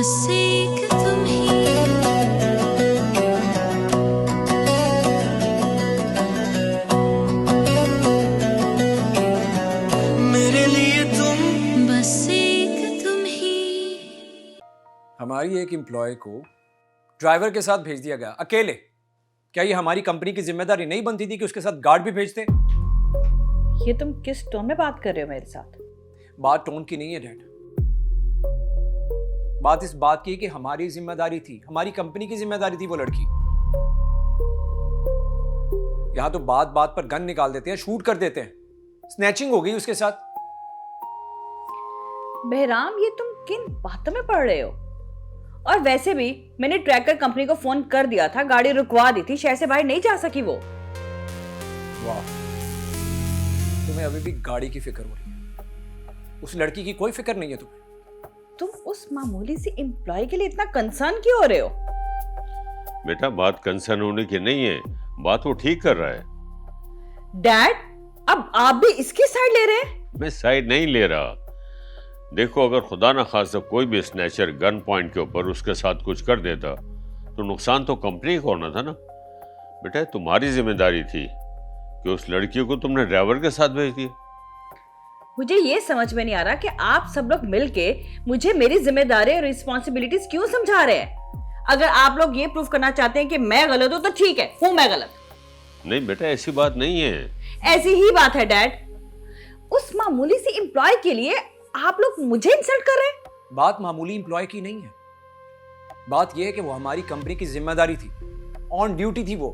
बस एक तुम ही। मेरे लिए तुम बस एक तुम ही। हमारी एक एम्प्लॉय को ड्राइवर के साथ भेज दिया गया अकेले। क्या ये हमारी कंपनी की जिम्मेदारी नहीं बनती थी कि उसके साथ गार्ड भी भेजते? ये तुम किस टोन में बात कर रहे हो मेरे साथ? बात टोन की नहीं है डैड, बात इस बात की कि हमारी जिम्मेदारी थी, हमारी कंपनी की जिम्मेदारी थी वो लड़की। यहां तो बात बात पर गन निकाल देते हैं, शूट कर देते हैं। स्नैचिंग हो गई उसके साथ। बहराम, ये तुम किन बातों में पड़ रहे हो? और वैसे भी मैंने ट्रैकर कंपनी को फोन कर दिया था, गाड़ी रुकवा दी थी, शहर से बाहर नहीं जा सकी वो। वाह, तुम्हें अभी भी गाड़ी की फिक्र हो रही है, उस लड़की की कोई फिक्र नहीं है तुम्हें। तुम उस मामूली सी एम्प्लॉय के लिए इतना कंसर्न क्यों हो रहे हो? बेटा, बात कंसर्न होने की नहीं है, बात वो ठीक कर रहा है। डैड, अब आप भी इसकी साइड ले रहे हैं? मैं साइड नहीं ले रहा। देखो, अगर खुदा ना खास्ता कोई भी स्नैचर गन पॉइंट के ऊपर उसके साथ कुछ कर देता तो नुकसान तो कंपनी को होना था ना। बेटा, तुम्हारी जिम्मेदारी थी कि उस लड़की को तुमने ड्राइवर के साथ भेज दिया। मुझे ये समझ में नहीं आ रहा कि आप सब लोग मिलके मुझे मेरी जिम्मेदारी और रिस्पॉन्सिबिलिटीज क्यों समझा रहे हैं। अगर आप लोग ये प्रूफ करना चाहते हैं कि मैं गलत हूं तो ठीक है, हूं मैं गलत। नहीं बेटा, ऐसी बात नहीं है। ऐसी ही बात है डैड। उस मामूली सी एम्प्लॉय के लिए आप लोग मुझे इंसल्ट कर रहे हैं। बात मामूली एम्प्लॉय की नहीं है, बात यह है कि वो हमारी कंपनी की जिम्मेदारी थी, ऑन ड्यूटी थी वो।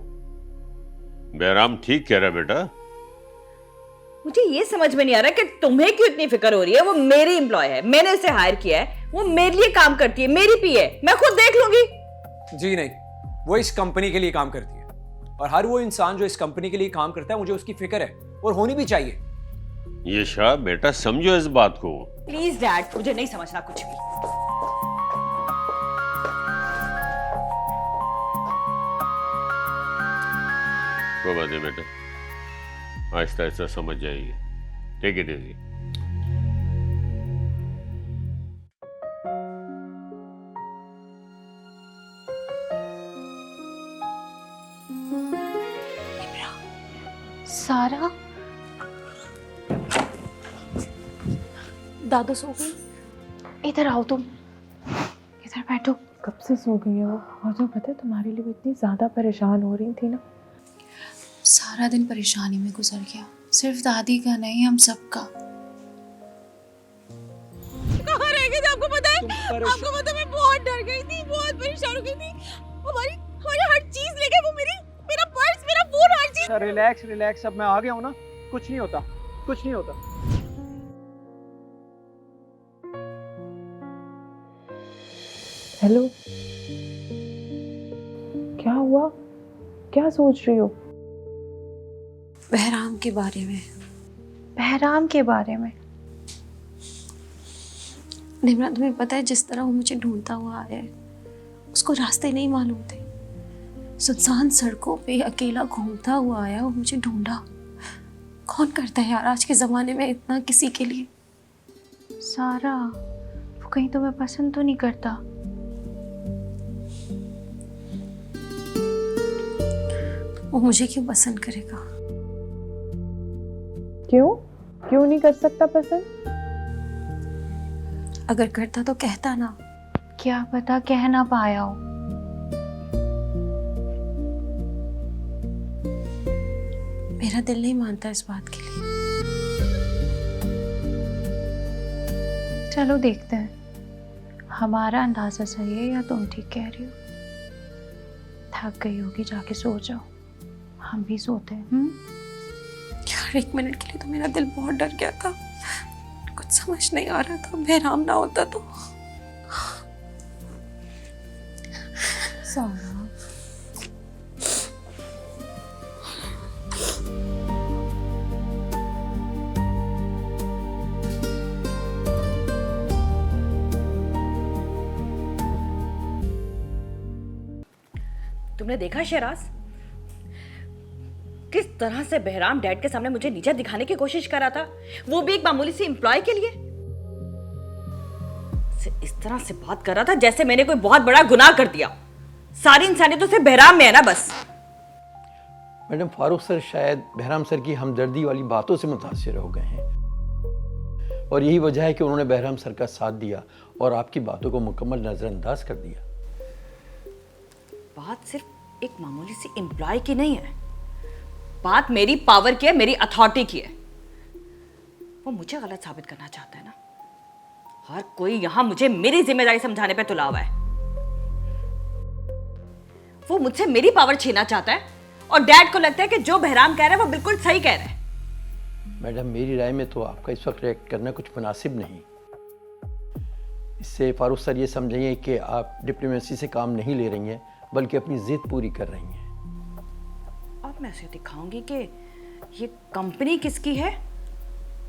बहराम ठीक कह रहा है बेटा। मुझे ये समझ में नहीं आ रहा कि तुम्हें क्यों इतनी फिक्र हो रही है। वो मेरी एम्प्लॉय है, मैंने उसे हायर किया है, वो मेरे लिए काम करती है, मेरी पी है, मैं खुद देख लूंगी। जी नहीं, वो इस कंपनी के लिए काम करती है, और हर वो इंसान जो इस कंपनी के लिए काम करता है मुझे उसकी फिक्र है, और होनी भी चाहिए। ये शाह बेटा, समझो इस बात को। प्लीज डैड, मुझे नहीं समझना कुछ भी। कोई बात नहीं बेटा, आहिस्ता आहिस्ता समझ जाएगी। Take it easy. सारा, दादू सो गई? इधर आओ, तुम इधर बैठो। कब से सो गई हो? और जो पता है, तुम्हारे लिए इतनी ज्यादा परेशान हो रही थी ना। सारा दिन परेशानी में गुजर गया, सिर्फ दादी का नहीं, हम सबका। कहाँ रह गए थे आपको पता है? आपको पता है मैं बहुत डर गई थी, बहुत परेशान हो गई थी। हमारी हर चीज ले गए वो, मेरा पर्स, मेरा फोन, हर चीज। रिलैक्स रिलैक्स, अब मैं आ गया हूँ ना, कुछ नहीं होता, कुछ नहीं होता। हेलो, क्या हुआ? क्या सोच रही हो? बहराम के बारे में। बहराम के बारे में? निम्रा, तुम्हें पता है जिस तरह वो मुझे ढूंढता हुआ आया है, उसको रास्ते नहीं मालूम थे। सुनसान सड़कों पे अकेला घूमता हुआ आया, वो मुझे ढूंढा। कौन करता है यार आज के जमाने में इतना किसी के लिए? सारा, वो कहीं तुम्हें पसंद तो नहीं करता? वो मुझे क्यों पसंद करेगा? क्यों नहीं कर सकता पसंद? अगर करता तो कहता ना। क्या पता कह ना पाया हो। मेरा दिल नहीं मानता इस बात के लिए। चलो देखते हैं, हमारा अंदाजा सही है या तुम ठीक कह रही हो। थक गई होगी, जाके सो जाओ, हम भी सोते हैं। यार, एक मिनट के लिए तो मेरा दिल बहुत डर गया था, कुछ समझ नहीं आ रहा था। बहराम ना होता तो। सारा, तुमने देखा शहराज, किस तरह से बहराम डैड के सामने मुझे नीचा दिखाने की कोशिश कर रहा था, वो भी एक मामूली सी एम्प्लॉय के लिए। मुझसे इस तरह से बात कर रहा था जैसे मैंने कोई बहुत बड़ा गुनाह कर दिया। सारी इंसानियत तो सिर्फ बहराम में है ना बस। मैडम, फारूक सर शायद बहराम सर की हमदर्दी वाली बातों से मुतासिर हो गए हैं और यही वजह है कि उन्होंने बहराम सर का साथ दिया और आपकी बातों को मुकम्मल नज़रअंदाज कर दिया। बात सिर्फ एक मामूली सी एम्प्लॉय की नहीं है, बात मेरी पावर की है, मेरी अथॉरिटी की है। वो मुझे गलत साबित करना चाहता है ना। हर कोई यहां मुझे मेरी जिम्मेदारी समझाने पे तुला हुआ है। वो मुझसे मेरी पावर छीनना चाहता है और डैड को लगता है कि जो बहराम कह रहा है वो बिल्कुल सही कह रहा है। मैडम, मेरी राय में तो आपका इस वक्त रिएक्ट करना कुछ मुनासिब नहीं। इससे फारूक सर ये समझेंगे कि आप डिप्लोमेसी से काम नहीं ले रही हैं बल्कि अपनी जिद पूरी कर रही हैं। अब मैं उसे दिखाऊंगी कि ये कंपनी किसकी है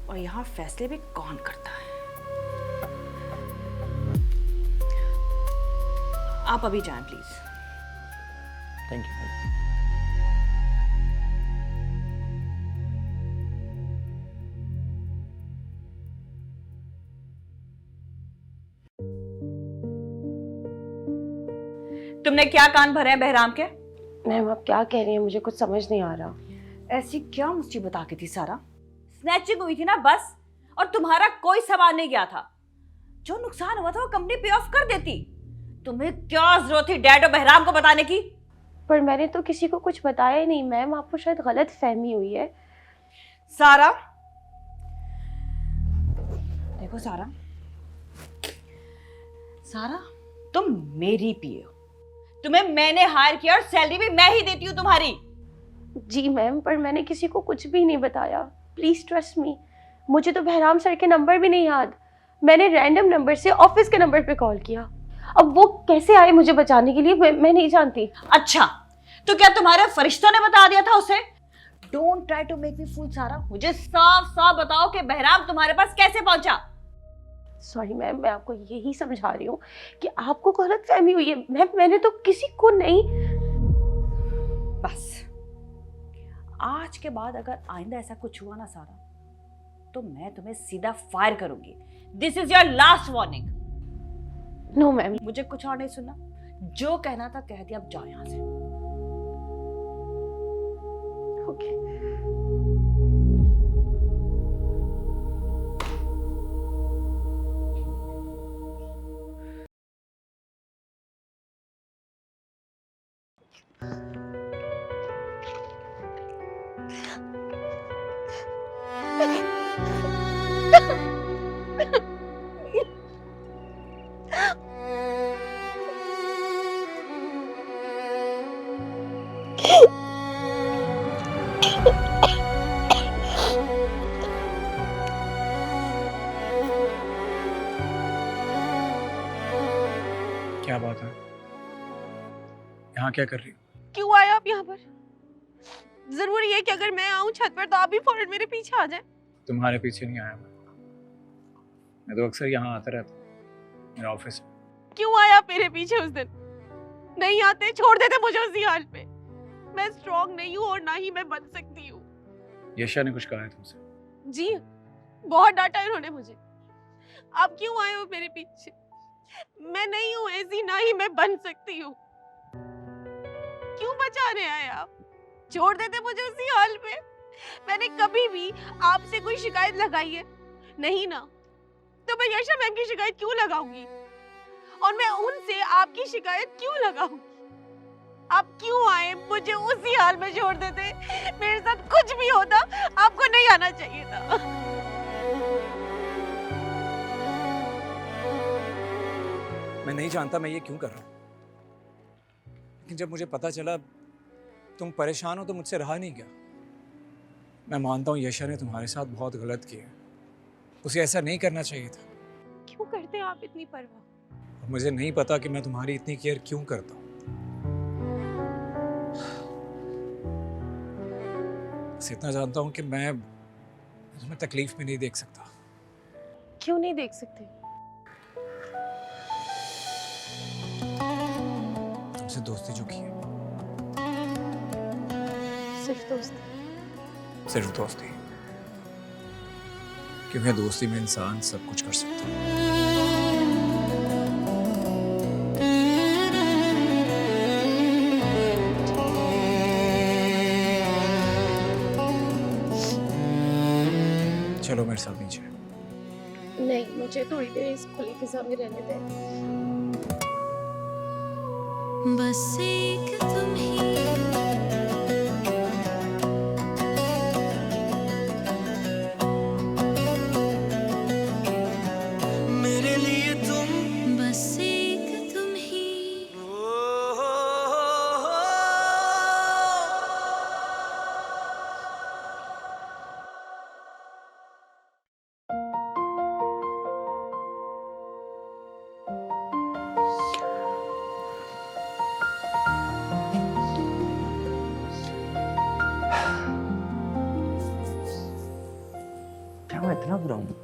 और यहां फैसले भी कौन करता है। आप अभी जाएं प्लीज। Thank you. तुमने क्या कान भरे हैं बहराम के? मैम आप क्या कह रही हैं, मुझे कुछ समझ नहीं आ रहा। ऐसी क्या मुसीबत आ गई थी सारा? स्नैचिंग हुई थी ना बस, और तुम्हारा कोई सामान नहीं गया था। जो नुकसान हुआ था वो कंपनी पे ऑफ कर देती। तुम्हें क्या जरूरत थी डैड और बहराम को बताने की? पर मैंने तो किसी को कुछ बताया ही नहीं मैम, आपको शायद गलत फहमी हुई है। सारा देखो सारा, सारा तुम मेरी पीए हो, तुम्हें मैंने हायर किया और सैलरी भी मैं ही देती हूँ तुम्हारी। जी मैम, पर मैंने किसी को कुछ भी नहीं बताया, प्लीज ट्रस्ट मी। मुझे तो बहराम सर के नंबर भी नहीं याद, मैंने रैंडम नंबर से ऑफिस के नंबर पे कॉल किया। अब वो कैसे आए मुझे बचाने के लिए मैं नहीं जानती। अच्छा, तो क्या तुम्हारे फरिश्तों ने बता दिया था उसे? Don't try to make me fool सारा, मुझे साफ साफ बताओ कि बहराम तुम्हारे पास कैसे पहुंचा। सॉरी मैम, मैं आपको यही समझा रही हूँ कि आपको गलत फहमी हुई है। मैंने तो किसी को नहीं। बस आज के बाद अगर आइंदा ऐसा कुछ हुआ ना सारा, तो मैं तुम्हें सीधा फायर करूंगी। This is your last warning. No ma'am. मुझे कुछ और नहीं सुनना, जो कहना था कह दिया, अब जाओ यहां से। ओके। क्या बात है? यहाँ क्या कर रही हो? क्यों आए आप यहाँ पर? जरूरी है कि अगर मैं आऊँ छत पर तो आप भी फौरन मेरे पीछे आ जाएं? तुम्हारे पीछे नहीं आया मैं तो अक्सर यहाँ आता रहता हूँ, मेरा ऑफिस है। क्यों आए आप मेरे पीछे उस दिन? नहीं आते, छोड़ देते मुझे उसी हाल पे। मैं स्ट्रॉन्ग नहीं हूँ और ना ही मैं बन सकती हूँ। यशा ने कुछ कहा है तुमसे? जी, बहुत डांटा इन्होंने मुझे। आप क्यों आए हो मेरे पीछे? मैं नहीं हूँ ऐसी, ना ही मैं बन सकती हूँ। क्यों बचाने आए आप? छोड़ देते मुझे उसी हाल पे। मैंने कभी भी आपसे कोई शिकायत लगाई है? नहीं ना। तो मैं यशा मैम की शिकायत क्यों लगाऊंगी? और मैं उनसे आपकी शिकायत क्यों लगाऊंगी? आप क्यों आए? मुझे उसी हाल में छोड़ देते। मेरे साथ कुछ भी होता, आपको नहीं आना चाहिए था। मैं नहीं जानता मैं ये क्यों कर रहा हूँ, लेकिन जब मुझे पता चला तुम परेशान हो तो मुझसे रहा नहीं गया। मैं मानता हूँ यशा ने तुम्हारे साथ बहुत गलत किया, उसे ऐसा नहीं करना चाहिए था। क्यों करते हैं आप इतनी परवाह? मुझे नहीं पता कि मैं तुम्हारी इतनी केयर क्यों करता हूँ। बस इतना जानता हूँ कि मैं तुम्हें तकलीफ में नहीं देख सकता। क्यों नहीं देख सकते? तुमसे दोस्ती जो की है, सिर्फ दोस्ती? सिर्फ दोस्ती, क्योंकि दोस्ती में इंसान सब कुछ कर सकता है। चलो मेरे साथ नीचे। नहीं, मुझे थोड़ी देर इस खुली फिजा में रहने दें। बस एक तुम ही मेरे लिए तुम, बस एक तुम ही। क्या मैं इतना बुरा हूँ?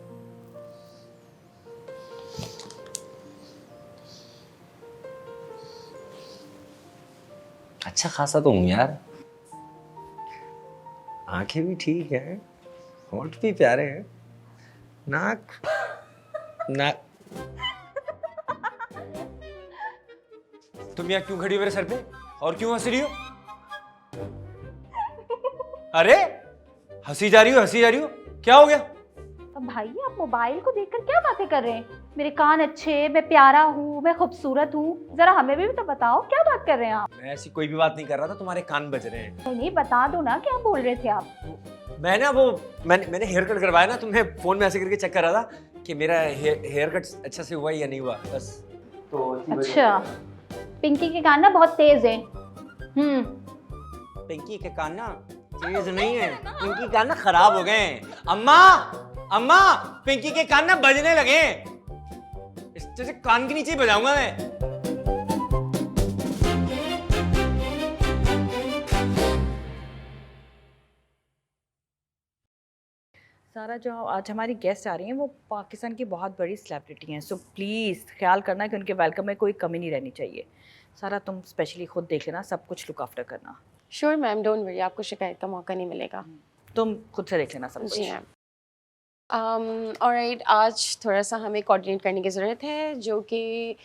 अच्छा खासा तो हूँ यार। आंखें भी ठीक है, होंठ भी प्यारे हैं, नाक नाक। तुम यहाँ क्यों खड़ी हो मेरे सर पे और क्यों हंस रही हो? अरे हंसी जा रही हो, क्या हो गया? अब भाई आप मोबाइल को देखकर क्या बातें कर रहे हैं? मेरे कान अच्छे, मैं प्यारा हूँ, मैं खूबसूरत हूँ, जरा हमें भी तो बताओ क्या बात कर रहे हैं आप? मैं ऐसी कोई भी बात नहीं कर रहा था, तुम्हारे कान बज रहे हैं। नहीं बता दो ना क्या बोल रहे थे आप? मैंने हेयर कट करवाया ना, तुम्हें फोन में ऐसे करके चेक कर रहा था कि मेरा हेयर कट अच्छा से हुआ या नहीं हुआ, बस। तो अच्छा, पिंकी के कान ना बहुत तेज है। पिंकी के कान ना तेज नहीं है, पिंकी के कान ना खराब हो गए हैं। अम्मा पिंकी के कान ना बजने लगे। इस तरह से कान के नीचे ही बजाऊंगा मैं। सारा जो आज हमारी गेस्ट आ रही हैं वो पाकिस्तान की बहुत बड़ी सेलिब्रिटी हैं, सो प्लीज़ ख्याल करना कि उनके वेलकम में कोई कमी नहीं रहनी चाहिए। सारा तुम स्पेशली खुद देख लेना, सब कुछ लुक आफ्टर करना। श्योर मैम, डोंट वरी, आपको शिकायत का मौका नहीं मिलेगा। तुम खुद से देख लेना सब कुछ। जी मैम। ऑलराइट, आज थोड़ा सा हमें कोऑर्डिनेट करने की ज़रूरत है, जो कि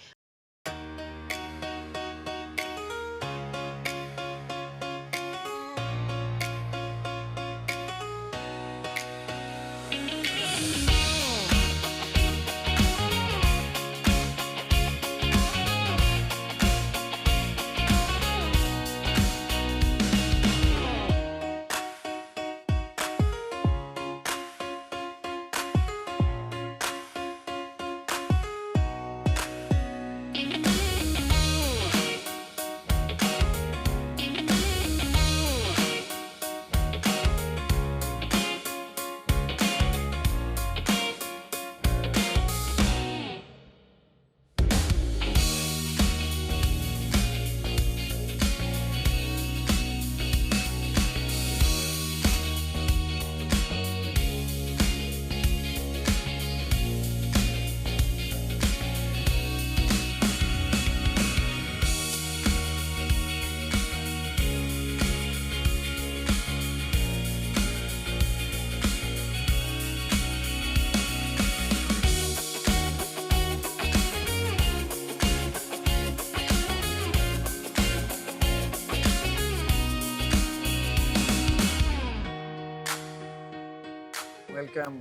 welcome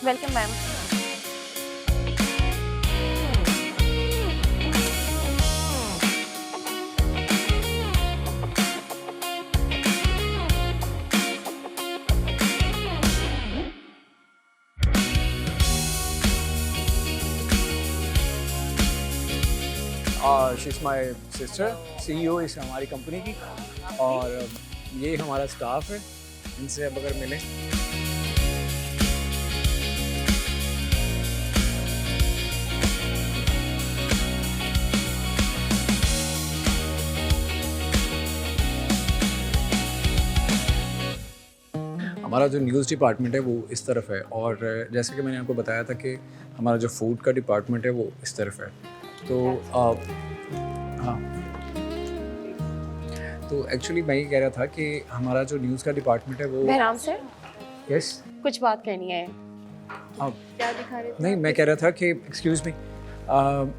welcome ma'am. She is my sister, CEO इस हमारी कंपनी की, और ये हमारा स्टाफ है। इनसे अब अगर मिलें हमारा जो न्यूज़ डिपार्टमेंट है वो इस तरफ है, और जैसे कि मैंने आपको बताया था कि हमारा जो फूड का डिपार्टमेंट है वो इस तरफ है। तो हाँ, तो एक्चुअली मैं ये कह रहा था कि हमारा जो न्यूज़ का डिपार्टमेंट है वो बहराम सर, यस कुछ बात करनी है। क्या दिखा रहे थे? नहीं, मैं कह रहा था कि एक्सक्यूज़ मी,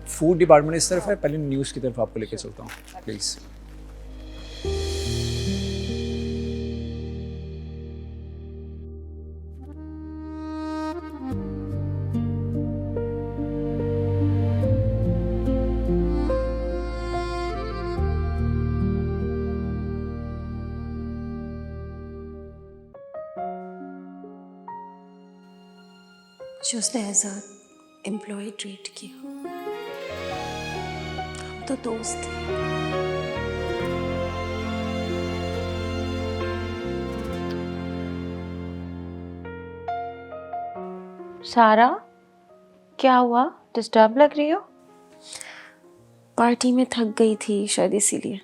फूड डिपार्टमेंट इस तरफ है, पहले न्यूज़ की तरफ आपको लेके चलता हूँ प्लीज़। जो उसने एज अ एम्प्लॉय ट्रीट किया। हम तो दोस्त थे। सारा, क्या हुआ? डिस्टर्ब लग रही हो? पार्टी में थक गई थी शायद इसीलिए।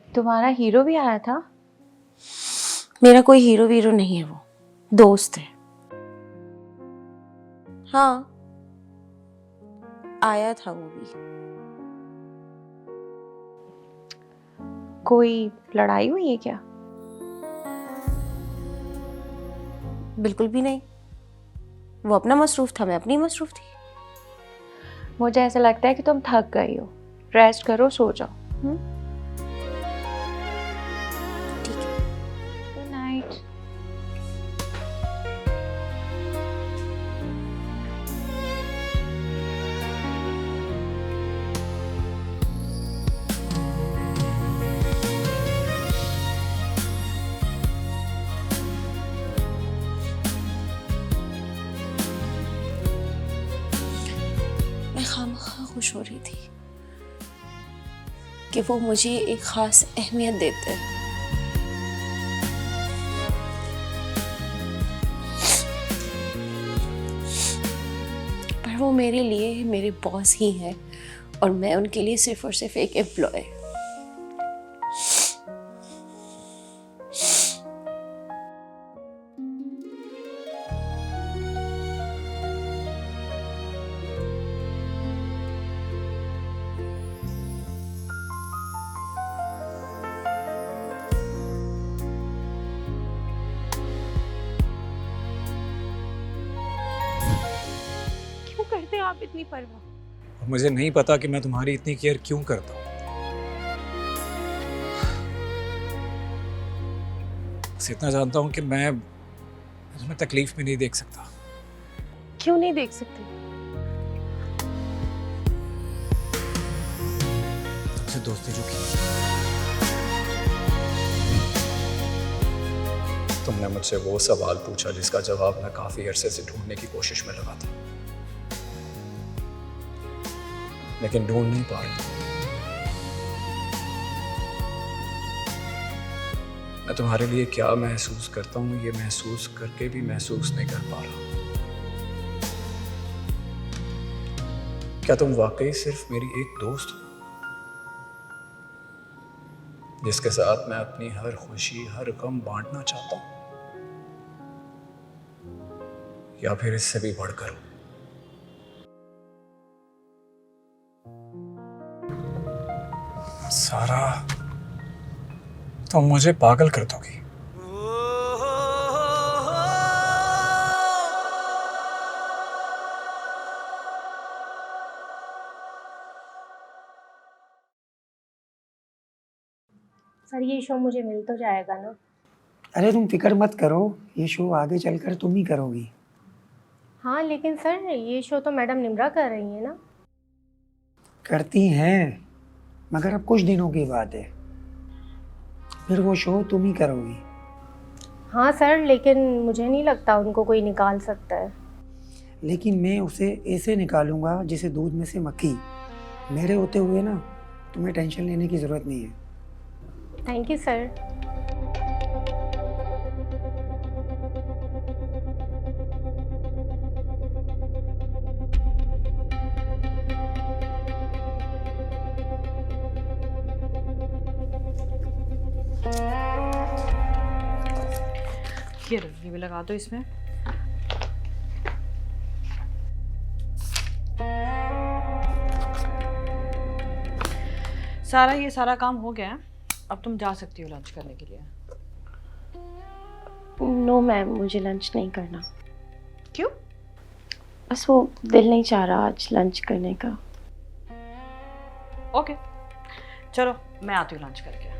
तुम्हारा हीरो भी आया था? मेरा कोई हीरो वीरो नहीं है, वो दोस्त है। हाँ, आया था वो भी। कोई लड़ाई हुई है क्या? बिल्कुल भी नहीं। वो अपना मसरूफ था, मैं अपनी मसरूफ थी। मुझे ऐसा लगता है कि तुम थक गई हो। रेस्ट करो, सो जाओ। ठीक है। Good night. मैं खामखा खुश हो रही थी कि वो मुझे एक खास अहमियत देते हैं। पर वो मेरे लिए मेरे बॉस ही हैं और मैं उनके लिए सिर्फ और सिर्फ एक एम्प्लॉय। क्यों करते हैं आप इतनी परवाह? और मुझे नहीं पता कि मैं तुम्हारी इतनी केयर क्यों करता हूँ। बस इतना जानता हूँ कि मैं तुम्हें तकलीफ में नहीं देख सकता। क्यों नहीं देख सकते? तुमसे दोस्ती जो की, तुमने मुझसे वो सवाल पूछा जिसका जवाब मैं काफी अरसे से ढूंढने की कोशिश में लगा था, लेकिन ढूंढ नहीं पा रहा। मैं तुम्हारे लिए क्या महसूस करता हूँ ये महसूस करके भी महसूस नहीं कर पा रहा। क्या तुम वाकई सिर्फ मेरी एक दोस्त हो जिसके साथ मैं अपनी हर खुशी हर गम बांटना चाहता हूँ, या फिर इससे भी बढ़कर हो? सारा, तुम मुझे पागल कर दोगी। सर ये शो मुझे मिल तो जाएगा ना? अरे तुम फिक्र मत करो, ये शो आगे चलकर तुम ही करोगी। हाँ लेकिन सर ये शो तो मैडम निम्रा कर रही है ना? करती हैं, मगर अब कुछ दिनों की बात है, फिर वो शो तुम ही करोगी। हाँ सर, लेकिन मुझे नहीं लगता उनको कोई निकाल सकता है। लेकिन मैं उसे ऐसे निकालूंगा जैसे दूध में से मक्खी। मेरे होते हुए ना तुम्हें टेंशन लेने की ज़रूरत नहीं है। Thank you sir. ये भी लगा दो इसमें। सारा, ये सारा काम हो गया है, अब तुम जा सकती हो लंच करने के लिए। नो मैम, मुझे लंच नहीं करना। क्यों? बस वो दिल नहीं चाह रहा आज लंच करने का। ओके, चलो मैं आती हूँ लंच करके।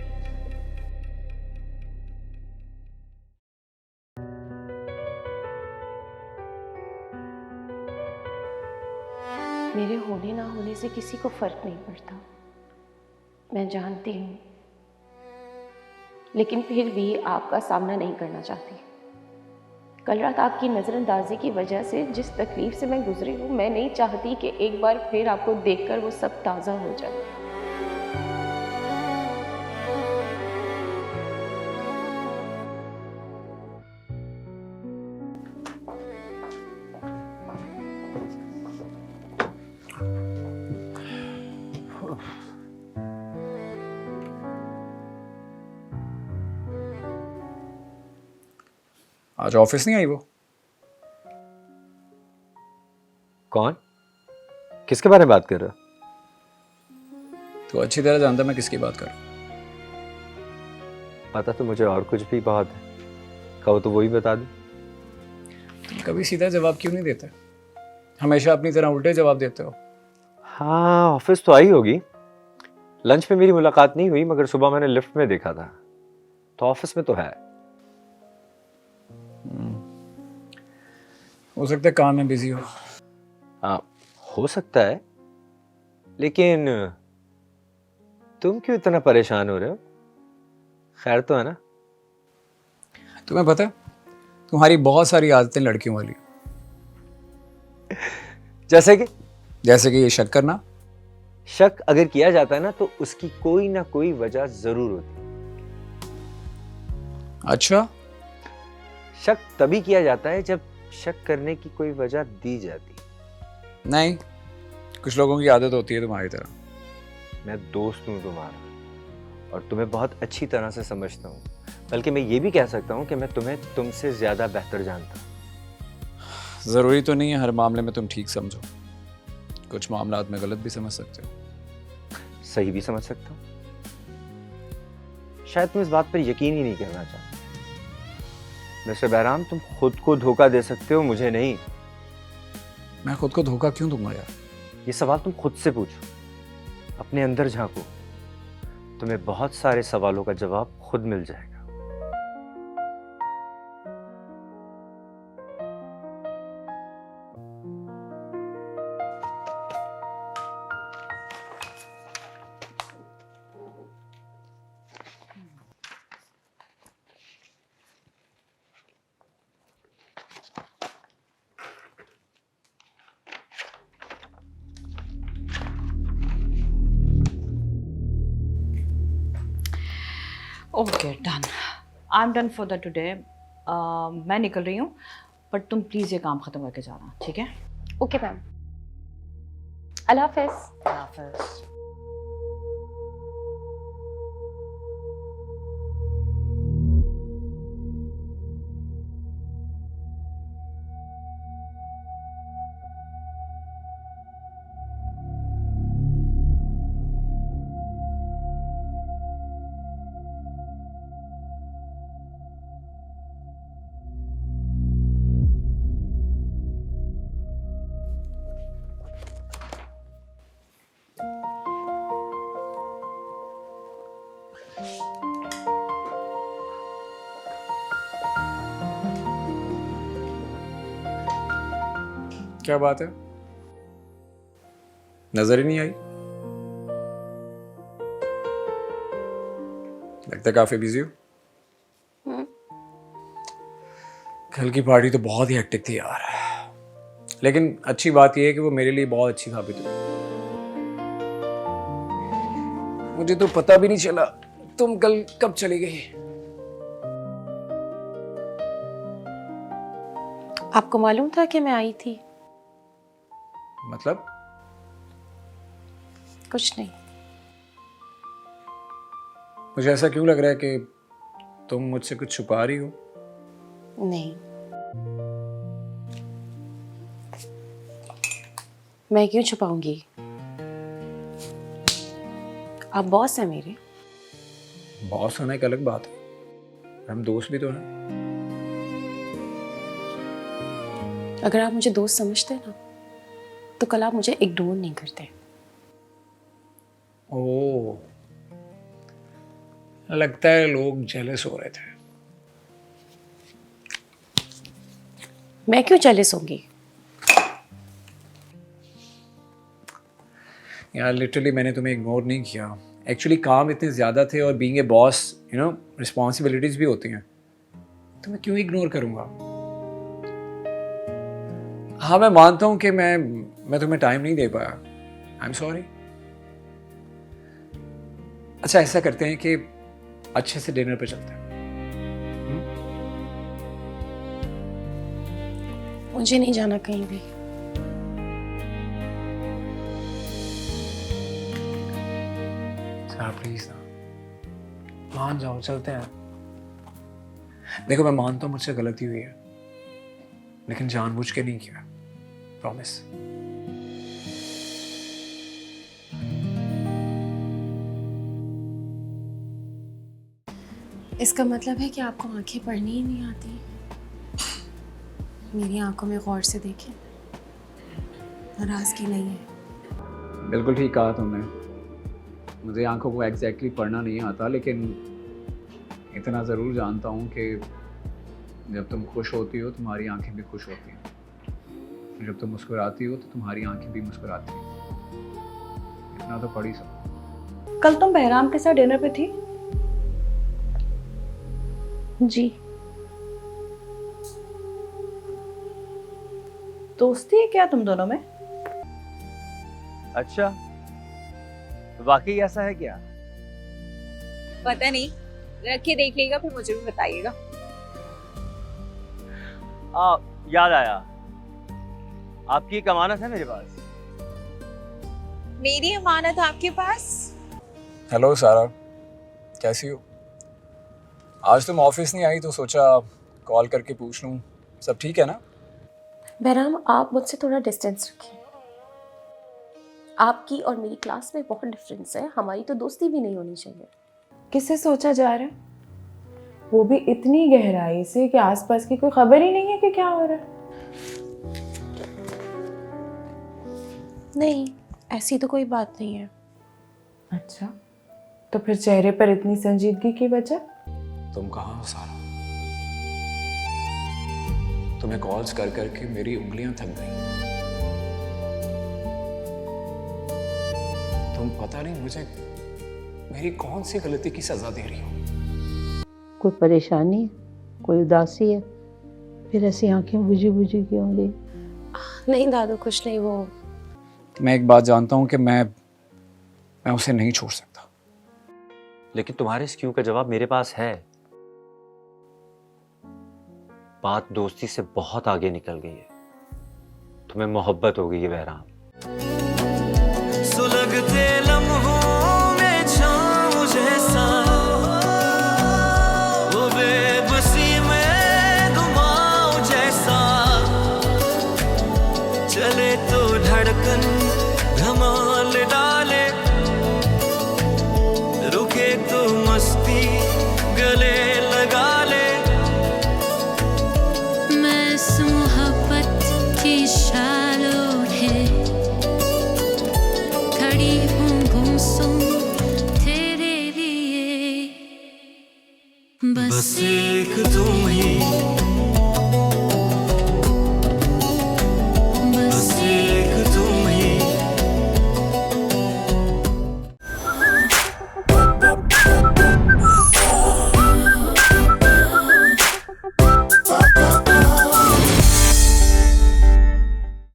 मेरे होने ना होने से किसी को फर्क नहीं पड़ता, मैं जानती हूँ, लेकिन फिर भी आपका सामना नहीं करना चाहती। कल रात आपकी नज़रअंदाजी की वजह से जिस तकलीफ से मैं गुजरी हूँ, मैं नहीं चाहती कि एक बार फिर आपको देखकर वो सब ताज़ा हो जाए। आज ऑफिस नहीं आई वो? कौन? किसके बारे में बात कर रहे हो? तो अच्छी तरह जानता मैं किसकी बात कर रहा हूँ। पता तो मुझे और कुछ भी बहुत है, कहो तो वही बता दो। तुम कभी सीधा जवाब क्यों नहीं देते? हमेशा अपनी तरह उल्टे जवाब देते हो। हाँ, ऑफिस तो आई होगी। लंच में मेरी मुलाकात नहीं हुई, मगर सुबह मैंने लिफ्ट में देखा था, तो ऑफिस में तो है। हो सकता है काम में बिजी हो। हाँ, हो सकता है, लेकिन तुम क्यों इतना परेशान हो रहे हो? खैर तो है ना? तुम्हें पता है तुम्हारी बहुत सारी आदतें लड़कियों वाली। जैसे कि ये शक करना। शक अगर किया जाता है ना, तो उसकी कोई ना कोई वजह जरूर होती है। अच्छा, शक तभी किया जाता है जब शक करने की कोई वजह दी जाती है। नहीं, कुछ लोगों की आदत होती है तुम्हारी तरह। मैं दोस्त हूं तुम्हारा और तुम्हें बहुत अच्छी तरह से समझता हूँ, बल्कि मैं ये भी कह सकता हूँ कि मैं तुम्हें तुमसे ज्यादा बेहतर जानता हूँ। जरूरी तो नहीं है हर मामले में तुम ठीक समझो, कुछ मामलात में गलत भी समझ सकते हो। सही भी समझ सकता हूँ। शायद तुम इस बात पर यकीन ही नहीं करना चाहते। मिस्टर बहराम, तुम खुद को धोखा दे सकते हो, मुझे नहीं। मैं खुद को धोखा क्यों दूंगा यार? ये सवाल तुम खुद से पूछो, अपने अंदर झांको, तुम्हें बहुत सारे सवालों का जवाब खुद मिल जाएगा। Okay, done. I am done for the today. मैं निकल रही हूँ, बट तुम प्लीज़ ये काम ख़त्म करके जाना, ठीक है? ओके मैम, अल्लाह हाफिज़। अल्लाह हाफिज़। क्या बात है, नजर ही नहीं आई? लगता है काफी बिजी हो। कल की पार्टी तो बहुत ही हेक्टिक थी यार, लेकिन अच्छी बात यह है कि वो मेरे लिए बहुत अच्छी साबित हुई। मुझे तो पता भी नहीं चला तुम कल कब चली गई। आपको मालूम था कि मैं आई थी? मतलब? कुछ नहीं। मुझे ऐसा क्यों लग रहा है कि तुम मुझसे कुछ छुपा रही हो? नहीं, मैं क्यों छुपाऊंगी? आप बॉस हैं मेरे। बॉस होना एक अलग बात है, हम दोस्त भी तो हैं। अगर आप मुझे दोस्त समझते ना, तो कल आप मुझे इग्नोर नहीं करते। ओह, लगता है लोग जेलस हो रहे थे। मैं क्यों जेलस होंगी? यार लिटरली मैंने तुम्हें इग्नोर नहीं किया। एक्चुअली काम इतने ज़्यादा थे और बीइंग ए बॉस रिस्पॉन्सिबिलिटीज़ भी होती हैं। तो मैं क्यों इग्नोर करूँगा? हाँ मैं मानता हूँ कि मैं तुम्हें टाइम नहीं दे पाया, आई एम सॉरी। अच्छा ऐसा करते हैं कि अच्छे से डिनर पे चलते हैं। मुझे नहीं जाना कहीं भी। प्लीज ना, मान जाओ, चलते हैं। देखो मैं मानता हूँ मुझसे गलती हुई है, लेकिन जानबूझ के नहीं किया, प्रॉमिस। इसका मतलब है कि आपको आंखें पढ़नी ही नहीं आती। मेरी आंखों में गौर से देखें, नाराजगी नहीं है। बिल्कुल ठीक कहा तुमने। मुझे आंखों को एग्जैक्टली पढ़ना नहीं आता, लेकिन इतना ज़रूर जानता हूँ कि जब तुम खुश होती हो तुम्हारी आंखें भी खुश होती हैं, जब तुम मुस्कुराती हो तो तुम्हारी आंखें भी मुस्कुराती हैं। इतना तो पढ़ ही सकते। कल तुम बहराम के साथ डिनर पे थी? जी। दोस्ती है क्या तुम दोनों में? अच्छा, वाकई ऐसा है क्या? पता नहीं, रख के देख लेगा फिर मुझे भी बताइएगा। याद आया, आपकी एक अमानत है मेरे पास। मेरी अमानत आपके पास? हेलो सारा, कैसी हो? आज तुम ऑफिस नहीं आई तो सोचा कॉल करके पूछ लूँ सब ठीक है ना? बहराम, आप मुझसे थोड़ा डिस्टेंस रखिए। आपकी और मेरी क्लास में बहुत डिफरेंस है, हमारी तो दोस्ती भी नहीं होनी चाहिए। किससे सोचा जा रहा है? वो भी इतनी गहराई से कि आसपास की कोई खबर ही नहीं है कि क्या हो रहा है। नहीं, ऐसी तो कोई बात नहीं है। अच्छा, तो फिर चेहरे पर इतनी संजीदगी की वजह? तुम कहाँ हो सारा? तुम्हें कॉल्स कर करके मेरी उंगलियां थक गई। तुम पता नहीं मुझे मेरी कौन सी गलती की सजा दे रही हो। कोई परेशानी है, कोई उदासी है, फिर ऐसी आंखें बुझी बुझी क्यों गई? नहीं दादू, कुछ नहीं। वो मैं एक बात जानता हूँ कि मैं उसे नहीं छोड़ सकता। लेकिन तुम्हारे इस क्यों का जवाब मेरे पास है। बात दोस्ती से बहुत आगे निकल गई है। तुम्हें मोहब्बत हो गई है बहराम। सुलगते